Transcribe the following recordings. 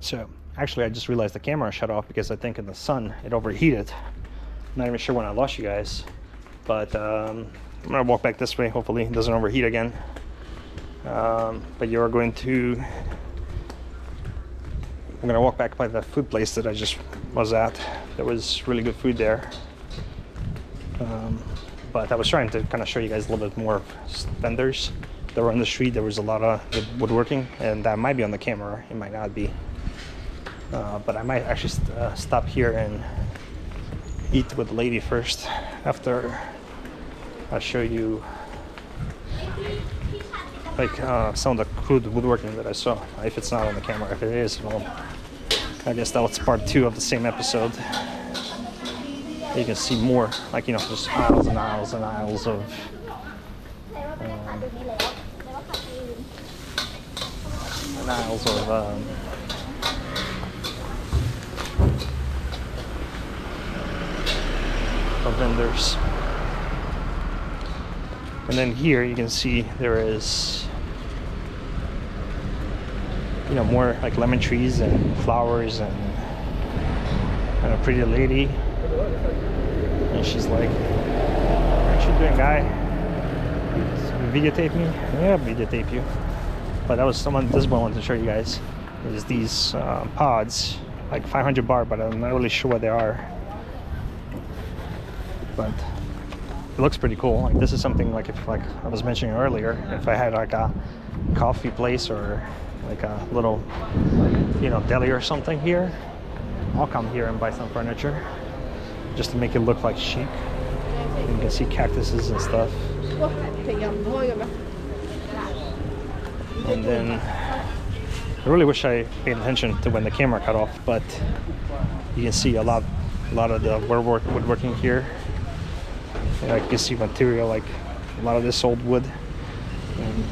So actually I just realized the camera shut off because I think in the sun it overheated. Not even sure when I lost you guys, but I'm gonna walk back this way. Hopefully it doesn't overheat again. But we're gonna walk back by the food place that I just was at. There was really good food there. But I was trying to kind of show you guys a little bit more vendors that were on the street. There was a lot of woodworking, and that might be on the camera. It might not be. But I might actually stop here and eat with the lady first after I show you like some of the crude woodworking that I saw. If it's not on the camera, if it is, well, I guess that was part 2 of the same episode. You can see more, like, you know, just aisles and aisles and aisles of vendors. And then here you can see there is, you know, more like lemon trees and flowers and a pretty lady. And she's like, "What you doing, guy? Videotape me?" Yeah, videotape you. But that was someone. This is what I wanted to show you guys. Is these pods, like 500 baht, but I'm not really sure what they are. But it looks pretty cool. Like, this is something like, if, like I was mentioning earlier, if I had like a coffee place or like a little, you know, deli or something here, I'll come here and buy some furniture just to make it look like chic. And you can see cactuses and stuff. And then I really wish I paid attention to when the camera cut off, but you can see a lot of the woodworking here. And I can see material, like a lot of this old wood, and,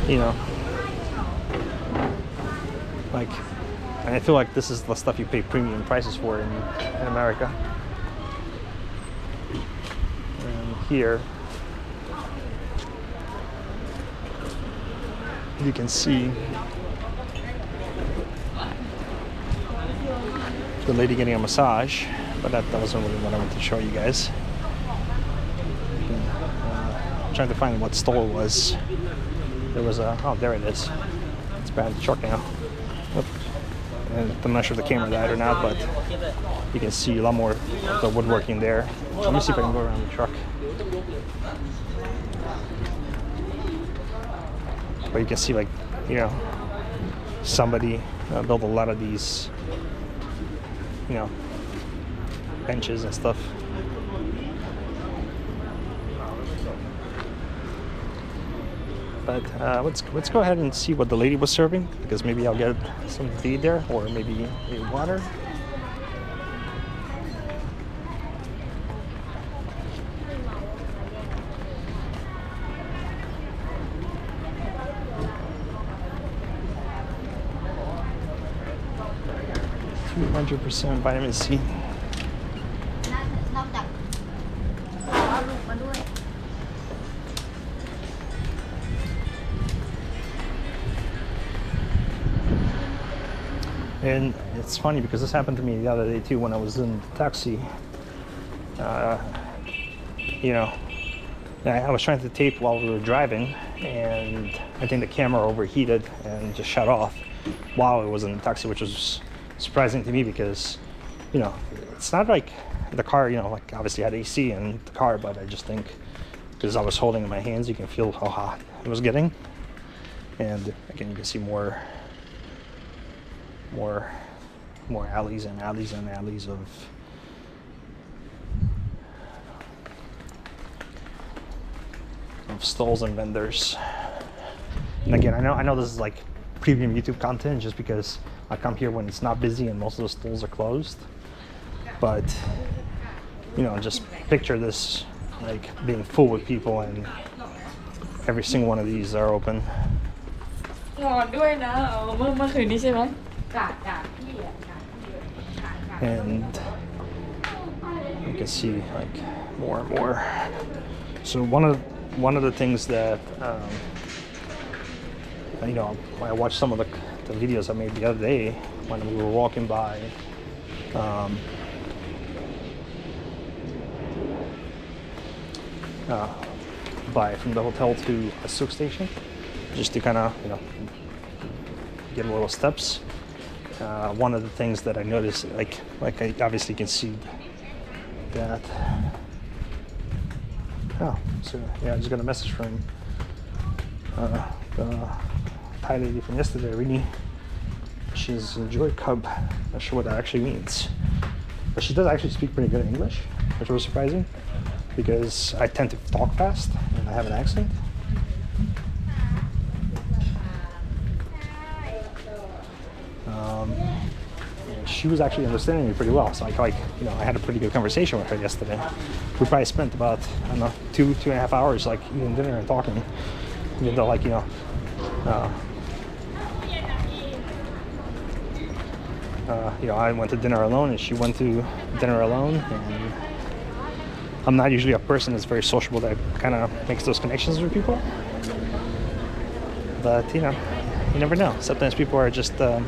you know, like, and I feel like this is the stuff you pay premium prices for in America. And here you can see the lady getting a massage, but that wasn't really what I wanted to show you guys. Trying to find what stall it was. There was a, oh, there it is. It's behind the truck now. Oop. And I'm not sure if the camera died or not, but you can see a lot more of the woodworking there. Let me see if I can go around the truck. But you can see, like, you know, somebody built a lot of these, you know, benches and stuff. But let's go ahead and see what the lady was serving, because maybe I'll get some tea there, or maybe a water. %, vitamin C. And it's funny because this happened to me the other day too when I was in the taxi. You know, I was trying to tape while we were driving, and I think the camera overheated and just shut off while I was in the taxi, which was surprising to me because, you know, it's not like the car, you know, like obviously had AC in the car, but I just think because I was holding in my hands, you can feel how hot it was getting. And again, you can see more alleys and alleys and alleys of stalls and vendors. And again, I know this is like premium YouTube content just because I come here when it's not busy and most of the stalls are closed. But, you know, just picture this like being full with people and every single one of these are open. And you can see like more and more. So one of the things that you know, I watched some of the the videos I made the other day when we were walking by from the hotel to a Souk station, just to kind of, get a little steps. One of the things that I noticed, like I obviously can see that. Oh, so yeah, I just got a message from the Thai lady from yesterday, Rini. She's a joy cub. Not sure what that actually means, but she does actually speak pretty good English, which was surprising because I tend to talk fast and I have an accent. And she was actually understanding me pretty well, so I had a pretty good conversation with her yesterday. We probably spent about, I don't know, 2.5 hours eating dinner and talking, even though I went to dinner alone and she went to dinner alone, and I'm not usually a person that's very sociable that kind of makes those connections with people, but you never know. Sometimes people are just a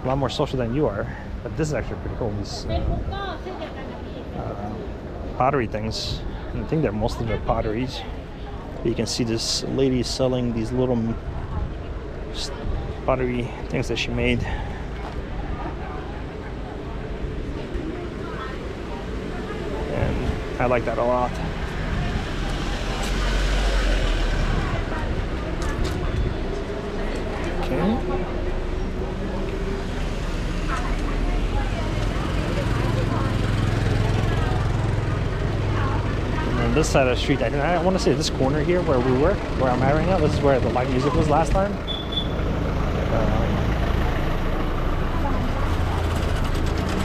lot more social than you are. But this is actually pretty cool, these pottery things, and I think they're mostly they're potteries. You can see this lady selling these little pottery things that she made. I like that a lot. Okay. And then this side of the street, I want to say this corner here where I'm at right now, this is where the live music was last time.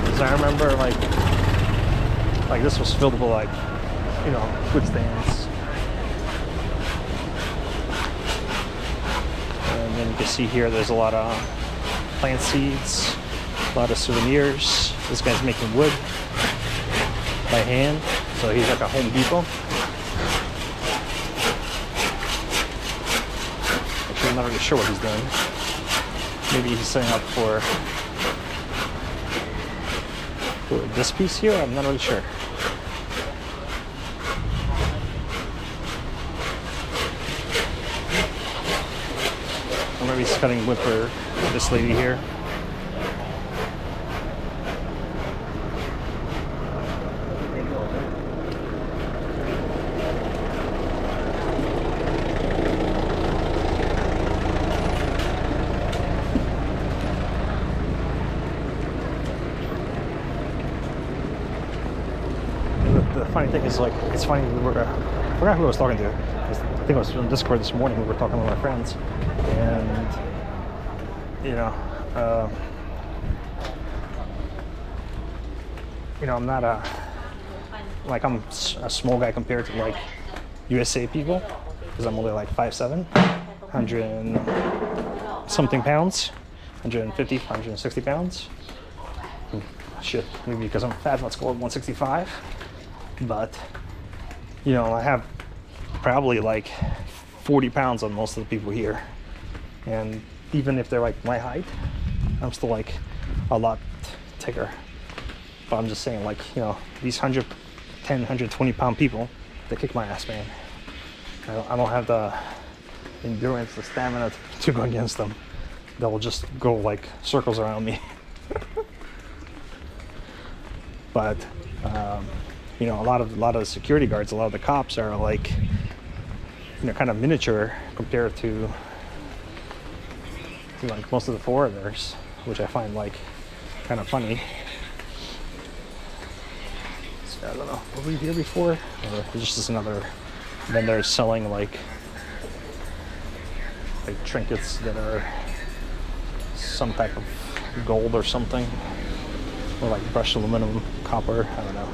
Because I remember like this was filled with food stands. And then you can see here there's a lot of plant seeds, a lot of souvenirs. This guy's making wood by hand, so he's like a Home Depot. Actually, I'm not really sure what he's doing. Maybe he's setting up for this piece here. I'm not really sure. Or maybe he's cutting wood for this lady here. The funny thing is, it's funny, I forgot who I was talking to. I think I was on Discord this morning. We were talking with my friends, and I'm not I'm a small guy compared to USA people, because I'm only 5'7", 100 and something pounds, 150, 160 pounds. Shit, maybe because I'm fat, let's go at 165. But I have probably 40 pounds on most of the people here, and even if they're my height, I'm still a lot thicker. But I'm just saying, these 110, 120 pound people, they kick my ass, man. I don't have the endurance, the stamina to go against them. They'll just go circles around me. But a lot of security guards, a lot of the cops are kind of miniature compared to most of the foreigners, which I find kind of funny. So, I don't know, were we here before? Or is just another vendor selling trinkets that are some type of gold or something, or brushed aluminum, copper, I don't know.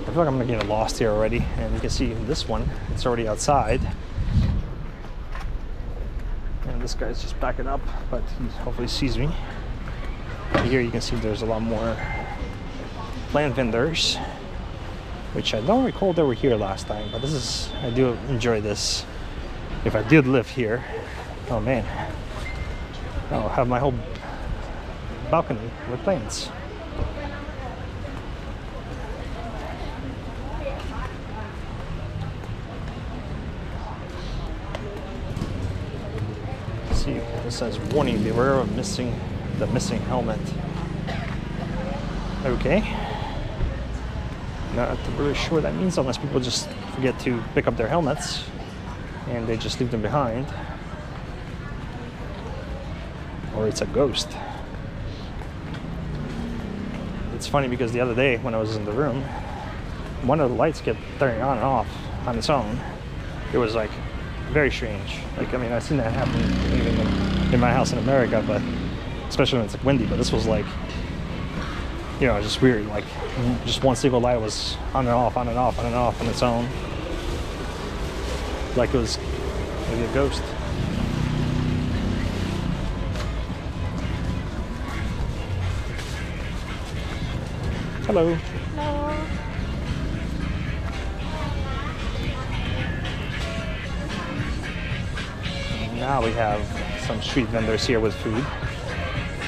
I feel like I'm getting lost here already, and you can see this one, it's already outside. And this guy's just backing up, but he hopefully sees me. And here you can see there's a lot more plant vendors, which I don't recall they were here last time, but I do enjoy this. If I did live here, oh man, I'll have my whole balcony with plants. See, this says warning, beware of the missing helmet. Okay. Not really sure what that means unless people just forget to pick up their helmets and they just leave them behind. Or it's a ghost. It's funny because the other day when I was in the room, one of the lights kept turning on and off on its own. It was like very strange. Like, I mean, I've seen that happen even in my house in America, but especially when it's like windy, but this was like, you know, just weird. Like just one single light was on and off, on and off, on and off on its own. Like it was maybe a ghost. Hello. Hello. Now we have some street vendors here with food.